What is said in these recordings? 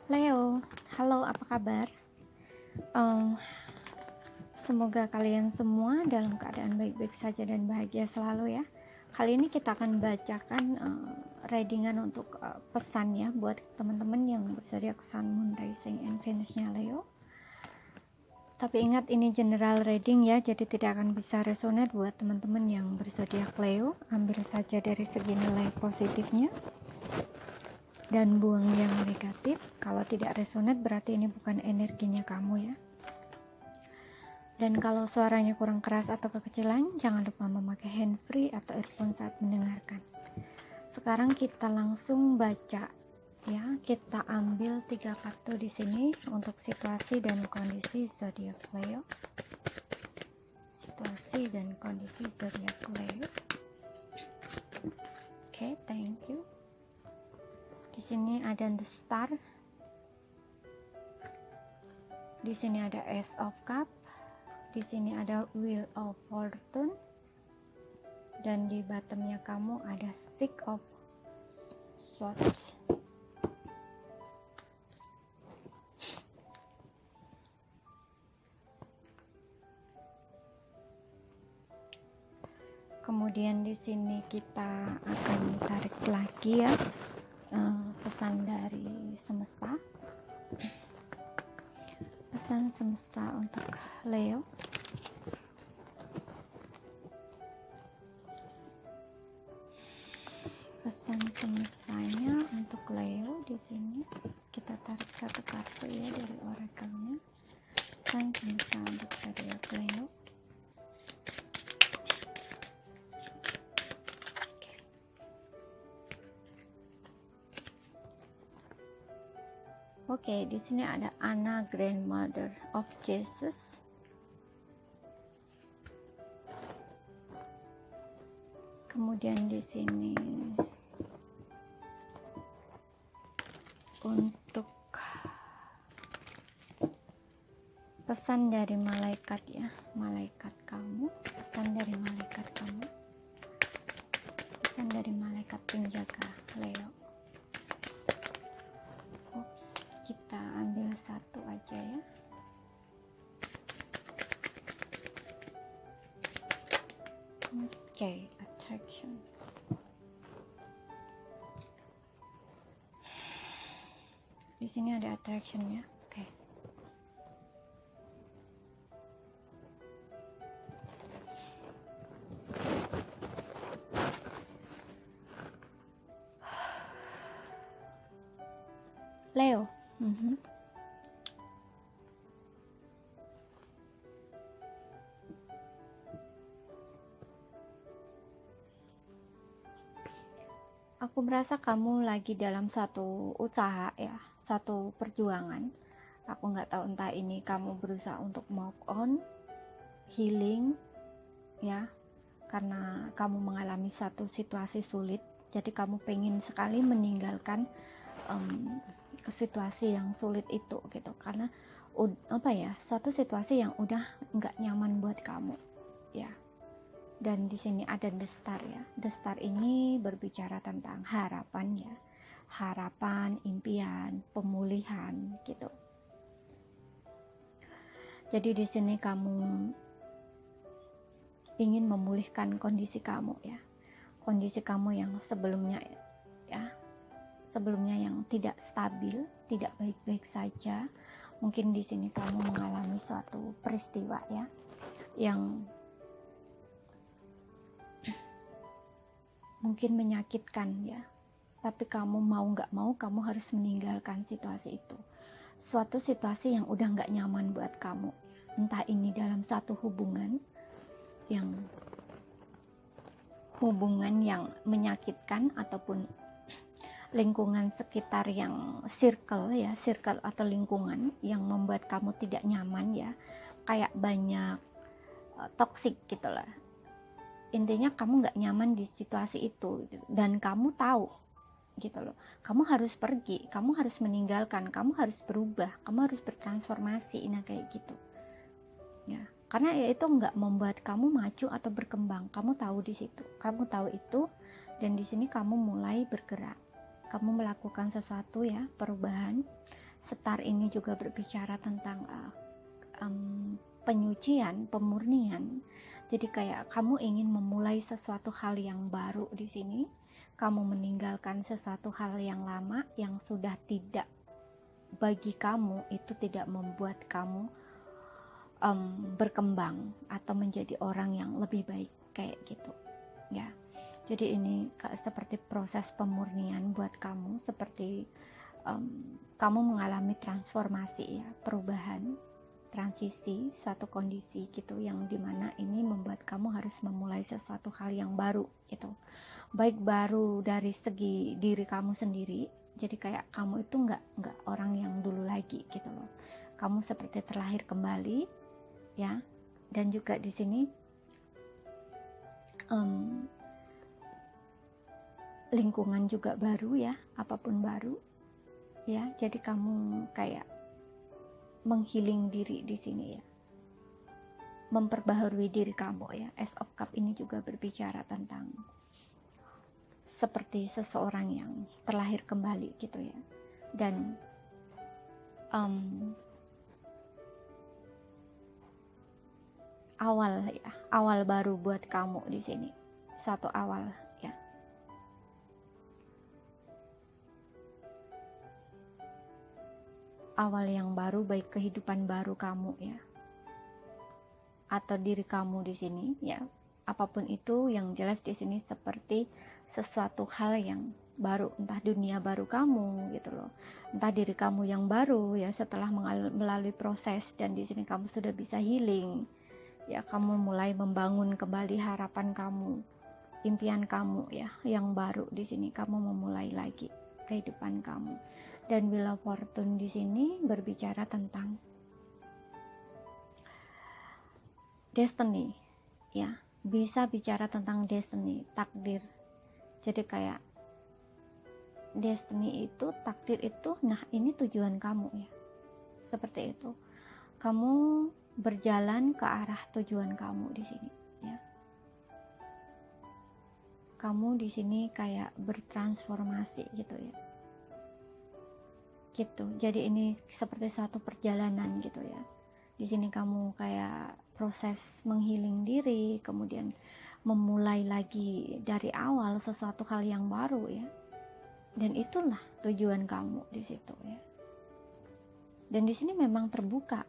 Leo, halo, apa kabar? Em, Semoga kalian semua dalam keadaan baik-baik saja dan bahagia selalu ya. Kali ini kita akan bacakan readingan untuk pesan ya buat teman-teman yang berzodiak Sun, Moon, Rising, and Venus-nya Leo. Tapi ingat ini general reading ya, jadi tidak akan bisa resonate buat teman-teman yang berzodiak Leo. Ambil saja dari segi nilai positifnya dan buang yang negatif. Kalau tidak resonate berarti ini bukan energinya kamu ya. Dan kalau suaranya kurang keras atau kekecilan, jangan lupa memakai handfree atau earphone saat mendengarkan. Sekarang kita langsung baca ya. Kita ambil 3 kartu di sini untuk situasi dan kondisi zodiak Leo. Situasi dan kondisi zodiak Leo. Oke, thank you. Di sini ada the star. Di sini ada Ace of Cup. Di sini ada Wheel of Fortune, dan di bottomnya kamu ada Six of Swords. Kemudian di sini kita akan tarik lagi ya pesan dari semesta. Pesan semesta untuk Leo. Pesan semestanya untuk Leo di sini kita tarik satu kartu ya dari oracle-nya. Pesan semesta untuk zodiak Leo. Oke, di sini ada Anna, Grandmother of Jesus. Kemudian di sini untuk pesan dari malaikat ya, malaikat kamu, pesan dari malaikat kamu, pesan dari malaikat penjaga Leo. Kita ambil satu aja ya. Oke, attraction. Di sini ada attraction ya. Oke. Leo. Aku merasa kamu lagi dalam satu usaha ya, satu perjuangan. Aku nggak tahu entah ini kamu berusaha untuk move on, healing ya, karena kamu mengalami satu situasi sulit. Jadi kamu pengen sekali meninggalkan situasi yang sulit itu gitu, karena suatu situasi yang udah nggak nyaman buat kamu ya. Dan di sini ada the star ya. The star ini berbicara tentang harapan ya, harapan, impian, pemulihan gitu. Jadi di sini kamu ingin memulihkan kondisi kamu ya, kondisi kamu yang sebelumnya ya, sebelumnya yang tidak stabil, tidak baik-baik saja. Mungkin di sini kamu mengalami suatu peristiwa ya yang mungkin menyakitkan ya, tapi kamu mau nggak mau kamu harus meninggalkan situasi itu. Suatu situasi yang udah nggak nyaman buat kamu, entah ini dalam satu hubungan yang menyakitkan ataupun lingkungan sekitar yang circle atau lingkungan yang membuat kamu tidak nyaman ya, kayak banyak toxic gitu lah. Intinya kamu nggak nyaman di situasi itu dan kamu tahu gitu loh, kamu harus pergi, kamu harus meninggalkan, kamu harus berubah, kamu harus bertransformasi, nah kayak gitu ya, karena ya itu nggak membuat kamu maju atau berkembang. Kamu tahu di situ, kamu tahu itu, dan di sini kamu mulai bergerak, kamu melakukan sesuatu ya, perubahan Star ini juga berbicara tentang penyucian, pemurnian. Jadi kayak kamu ingin memulai sesuatu hal yang baru di sini. Kamu meninggalkan sesuatu hal yang lama yang sudah tidak, bagi kamu itu tidak membuat kamu berkembang atau menjadi orang yang lebih baik, kayak gitu ya. Jadi ini seperti proses pemurnian buat kamu, seperti kamu mengalami transformasi ya, perubahan, transisi suatu kondisi gitu, yang dimana ini membuat kamu harus memulai sesuatu hal yang baru gitu, baik baru dari segi diri kamu sendiri. Jadi kayak kamu itu nggak orang yang dulu lagi gitu loh, kamu seperti terlahir kembali ya. Dan juga di sini lingkungan juga baru ya, apapun baru ya. Jadi kamu kayak menghealing diri di sini ya, memperbaharui diri kamu ya. Ace of Cup ini juga berbicara tentang seperti seseorang yang terlahir kembali gitu ya. Dan awal baru buat kamu di sini, satu awal ya. Awal yang baru, baik kehidupan baru kamu ya, atau diri kamu di sini ya. Apapun itu, yang jelas di sini seperti sesuatu hal yang baru, entah dunia baru kamu gitu loh, entah diri kamu yang baru ya, setelah melalui proses. Dan di sini kamu sudah bisa healing ya, kamu mulai membangun kembali harapan kamu, impian kamu ya, yang baru di sini. Kamu memulai lagi kehidupan kamu. Dan Wheel of Fortune di sini berbicara tentang destiny ya, bisa bicara tentang destiny, takdir. Jadi kayak destiny itu, takdir itu, nah ini tujuan kamu ya, seperti itu. Kamu berjalan ke arah tujuan kamu di sini ya. Kamu di sini kayak bertransformasi gitu ya, gitu. Jadi ini seperti suatu perjalanan gitu ya. Di sini kamu kayak proses menghealing diri, kemudian memulai lagi dari awal sesuatu hal yang baru ya. Dan itulah tujuan kamu di situ ya. Dan di sini memang terbuka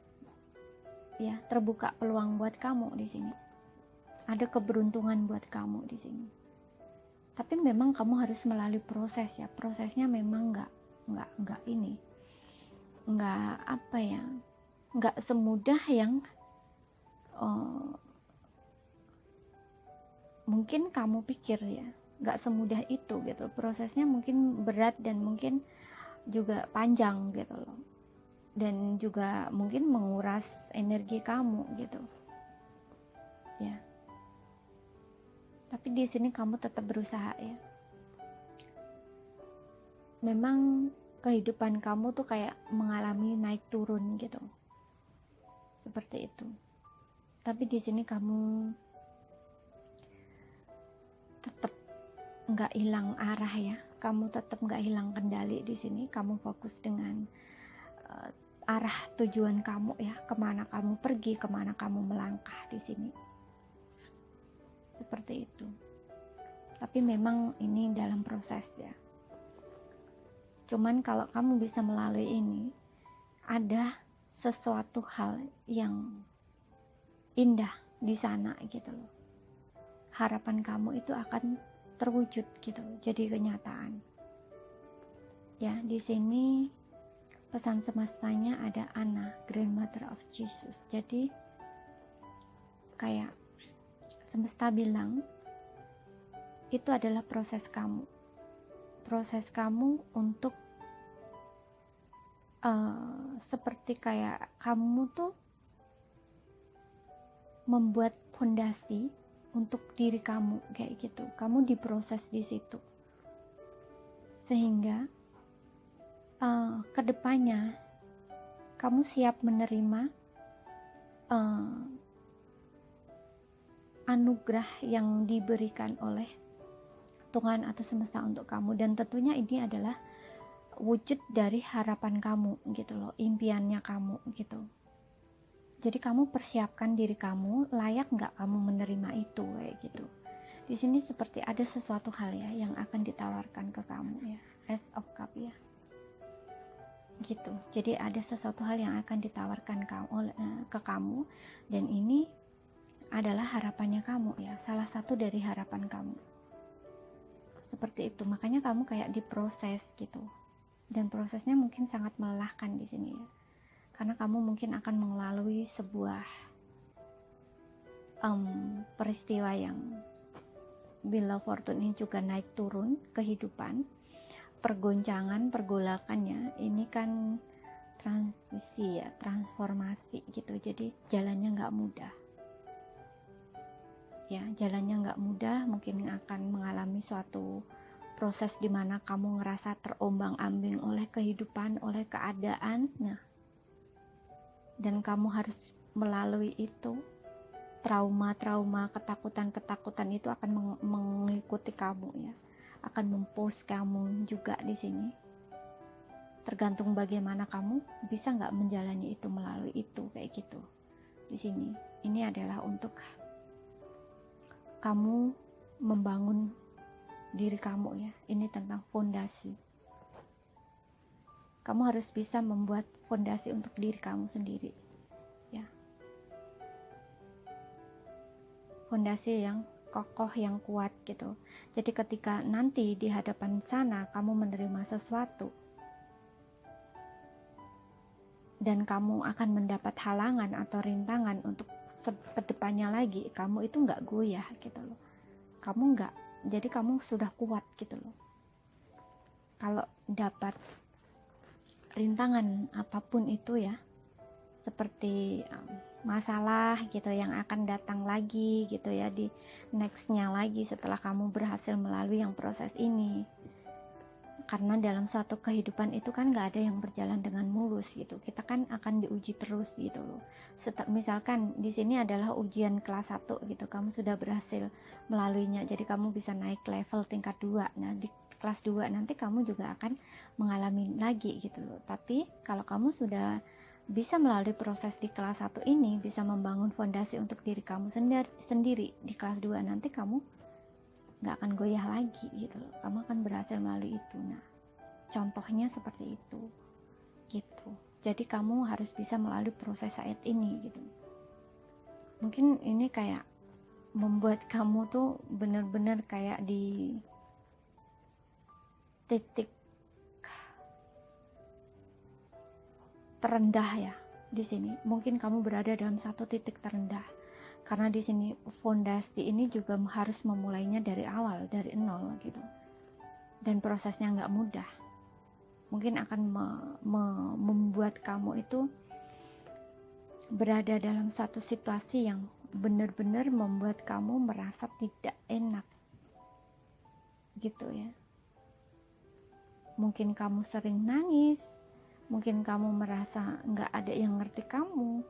ya, terbuka peluang buat kamu di sini. Ada keberuntungan buat kamu di sini. Tapi memang kamu harus melalui proses ya. Prosesnya memang nggak ini, nggak apa ya, nggak semudah yang mungkin kamu pikir ya, nggak semudah itu gitu. Prosesnya mungkin berat dan mungkin juga panjang gitu loh, dan juga mungkin menguras energi kamu gitu ya. Tapi di sini kamu tetap berusaha ya. Memang kehidupan kamu tuh kayak mengalami naik turun gitu, seperti itu. Tapi di sini kamu tetap nggak hilang arah ya. Kamu tetap nggak hilang kendali di sini. Kamu fokus dengan arah tujuan kamu ya, kemana kamu pergi, kemana kamu melangkah di sini, seperti itu. Tapi memang ini dalam proses ya. Cuman kalau kamu bisa melalui ini, ada sesuatu hal yang indah di sana gitu loh. Harapan kamu itu akan terwujud gitu, jadi kenyataan. Ya, di sini pesan semestanya ada Anna, Grandmother of Jesus. Jadi kayak semesta bilang itu adalah proses kamu. Proses kamu untuk seperti kayak kamu tuh membuat fondasi untuk diri kamu kayak gitu. Kamu diproses di situ sehingga kedepannya kamu siap menerima anugerah yang diberikan oleh Tuhan atau semesta untuk kamu. Dan tentunya ini adalah wujud dari harapan kamu gitu loh, impiannya kamu gitu. Jadi kamu persiapkan diri kamu, layak nggak kamu menerima itu kayak gitu. Di sini seperti ada sesuatu hal ya yang akan ditawarkan ke kamu ya, Ace of Cup ya. Gitu. Jadi ada sesuatu hal yang akan ditawarkan ke kamu, dan ini adalah harapannya kamu ya, salah satu dari harapan kamu. Seperti itu. Makanya kamu kayak diproses gitu. Dan prosesnya mungkin sangat melelahkan di sini ya. Karena kamu mungkin akan melalui sebuah peristiwa yang Wheel of Fortune ini juga naik turun kehidupan, pergoncangan, pergolakannya ini kan transisi ya, transformasi gitu. Jadi jalannya nggak mudah ya, jalannya nggak mudah. Mungkin akan mengalami suatu proses di mana kamu ngerasa terombang-ambing oleh kehidupan, oleh keadaan. Nah, dan kamu harus melalui itu. Trauma-trauma, ketakutan-ketakutan itu akan mengikuti kamu ya, akan mempush kamu juga di sini. Tergantung bagaimana kamu bisa nggak menjalani itu, melalui itu kayak gitu. Di sini, ini adalah untuk kamu membangun diri kamu ya. Ini tentang fondasi. Kamu harus bisa membuat fondasi untuk diri kamu sendiri ya. Fondasi yang kokoh, yang kuat gitu. Jadi ketika nanti di hadapan sana kamu menerima sesuatu dan kamu akan mendapat halangan atau rintangan untuk kedepannya lagi, kamu itu nggak goyah gitu loh. Kamu nggak, jadi kamu sudah kuat gitu loh. Kalau dapat rintangan apapun itu ya, seperti masalah gitu yang akan datang lagi gitu ya, di nextnya lagi setelah kamu berhasil melalui yang proses ini. Karena dalam suatu kehidupan itu kan gak ada yang berjalan dengan mulus gitu, kita kan akan diuji terus gitu loh. Misalkan di sini adalah ujian kelas 1 gitu, kamu sudah berhasil melaluinya, jadi kamu bisa naik level tingkat 2. Nah di kelas 2 nanti kamu juga akan mengalami lagi gitu loh. Tapi kalau kamu sudah bisa melalui proses di kelas 1 ini, bisa membangun fondasi untuk diri kamu sendiri di kelas 2 nanti, kamu gak akan goyah lagi gitu loh. Kamu akan berhasil melalui itu. Nah, contohnya seperti itu gitu. Jadi kamu harus bisa melalui proses saat ini gitu. Mungkin ini kayak membuat kamu tuh bener-bener kayak di titik terendah ya. Di sini mungkin kamu berada dalam satu titik terendah, karena di sini fondasi ini juga harus memulainya dari awal, dari nol gitu. Dan prosesnya nggak mudah. Mungkin akan membuat kamu itu berada dalam satu situasi yang benar-benar membuat kamu merasa tidak enak gitu ya. Mungkin kamu sering nangis, mungkin kamu merasa nggak ada yang ngerti kamu,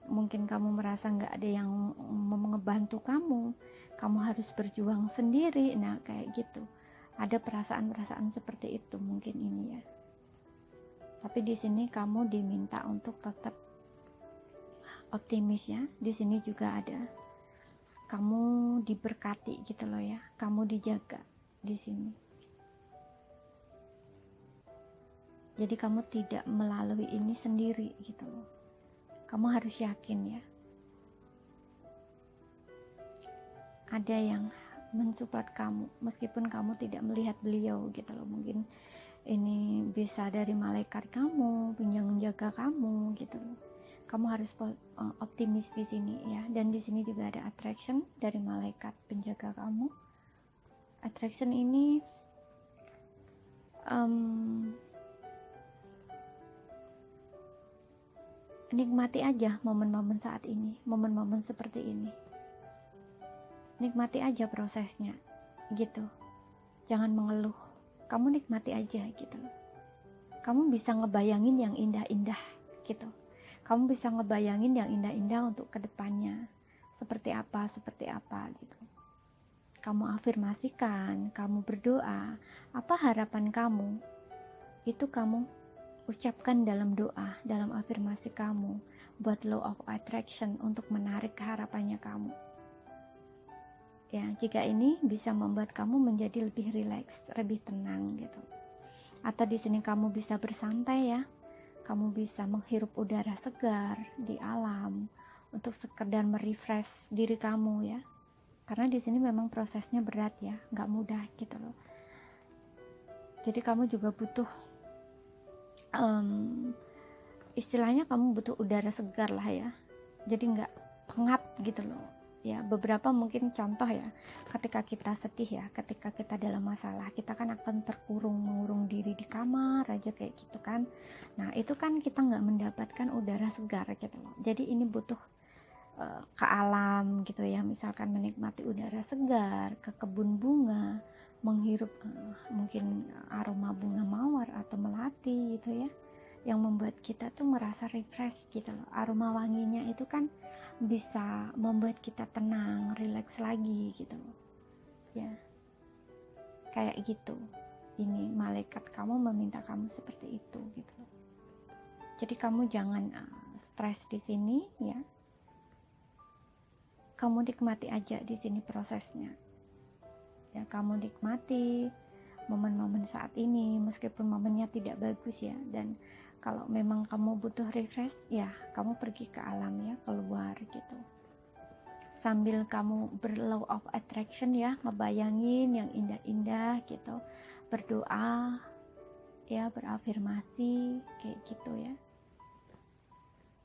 mungkin kamu merasa nggak ada yang membantu kamu harus berjuang sendiri. Nah kayak gitu, ada perasaan-perasaan seperti itu mungkin ini ya. Tapi di sini kamu diminta untuk tetap optimis ya. Di sini juga ada kamu diberkati gitu loh ya, kamu dijaga di sini. Jadi kamu tidak melalui ini sendiri gitu loh. Kamu harus yakin ya, ada yang mensupport kamu meskipun kamu tidak melihat beliau gitu loh. Mungkin ini bisa dari malaikat kamu yang menjaga kamu gitu loh. Kamu harus optimis di sini ya. Dan di sini juga ada attraction dari malaikat penjaga kamu. Attraction ini nikmati aja momen-momen saat ini, momen-momen seperti ini. Nikmati aja prosesnya gitu. Jangan mengeluh, kamu nikmati aja gitu. Kamu bisa ngebayangin yang indah-indah gitu. Kamu bisa ngebayangin yang indah-indah untuk kedepannya, seperti apa gitu. Kamu afirmasikan, kamu berdoa, apa harapan kamu, itu kamu ucapkan dalam doa, dalam afirmasi kamu, buat law of attraction untuk menarik harapannya kamu. Ya, jika ini bisa membuat kamu menjadi lebih rileks, lebih tenang gitu. Atau di sini kamu bisa bersantai ya, kamu bisa menghirup udara segar di alam untuk sekedar merefresh diri kamu ya. Karena di sini memang prosesnya berat ya, nggak mudah gitu loh. Jadi kamu juga butuh istilahnya kamu butuh udara segar lah ya, jadi nggak pengap gitu loh ya. Beberapa mungkin contoh ya, ketika kita sedih ya, ketika kita dalam masalah, kita kan akan mengurung diri di kamar aja kayak gitu kan. Nah itu kan kita nggak mendapatkan udara segar gitu loh. Jadi ini butuh ke alam gitu ya, misalkan menikmati udara segar, ke kebun bunga, menghirup mungkin aroma bunga mawar atau melati gitu ya, yang membuat kita tuh merasa refresh gitu loh. Aroma wanginya itu kan bisa membuat kita tenang, rileks lagi gitu loh ya, kayak gitu. Ini malaikat kamu meminta kamu seperti itu gitu loh. Jadi kamu jangan stres di sini ya, kamu nikmati aja di sini prosesnya ya. Kamu nikmati momen-momen saat ini meskipun momennya tidak bagus ya. Dan kalau memang kamu butuh refresh ya, kamu pergi ke alam ya, keluar gitu, sambil kamu berlaw of attraction ya, ngebayangin yang indah-indah gitu, berdoa ya, berafirmasi kayak gitu ya.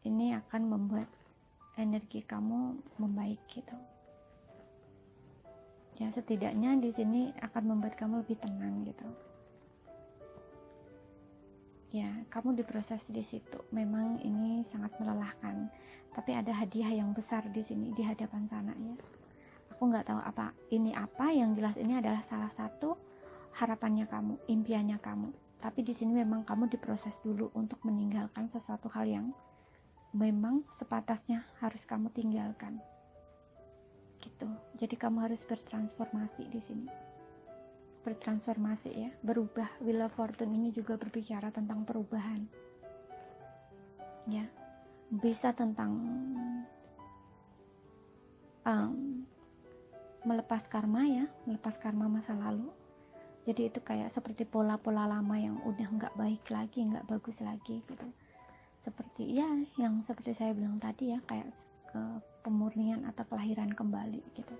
Ini akan membuat energi kamu membaik gitu ya. Setidaknya di sini akan membuat kamu lebih tenang gitu ya. Kamu diproses di situ, memang ini sangat melelahkan, tapi ada hadiah yang besar di sini, di hadapan sana ya. Aku nggak tahu apa ini, apa yang jelas ini adalah salah satu harapannya kamu, impiannya kamu. Tapi di sini memang kamu diproses dulu untuk meninggalkan sesuatu hal yang memang sepatasnya harus kamu tinggalkan gitu. Jadi kamu harus bertransformasi di sini, bertransformasi ya, berubah. Wheel of Fortune ini juga berbicara tentang perubahan ya, bisa tentang melepas karma ya, melepas karma masa lalu. Jadi itu kayak seperti pola-pola lama yang udah nggak baik lagi, nggak bagus lagi gitu. Seperti ya, yang seperti saya bilang tadi ya, kayak pemurnian atau kelahiran kembali gitu.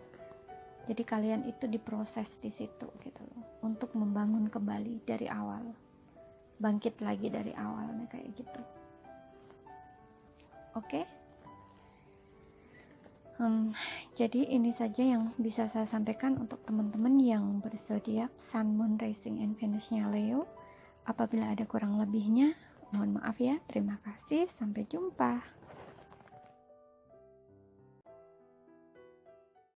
Jadi kalian itu diproses di situ gitu loh, untuk membangun kembali dari awal, bangkit lagi dari awalnya kayak gitu. Oke? Jadi ini saja yang bisa saya sampaikan untuk teman-teman yang berzodiak Sun, Moon, Rising, and Venus-nya Leo. Apabila ada kurang lebihnya, mohon maaf ya. Terima kasih, sampai jumpa.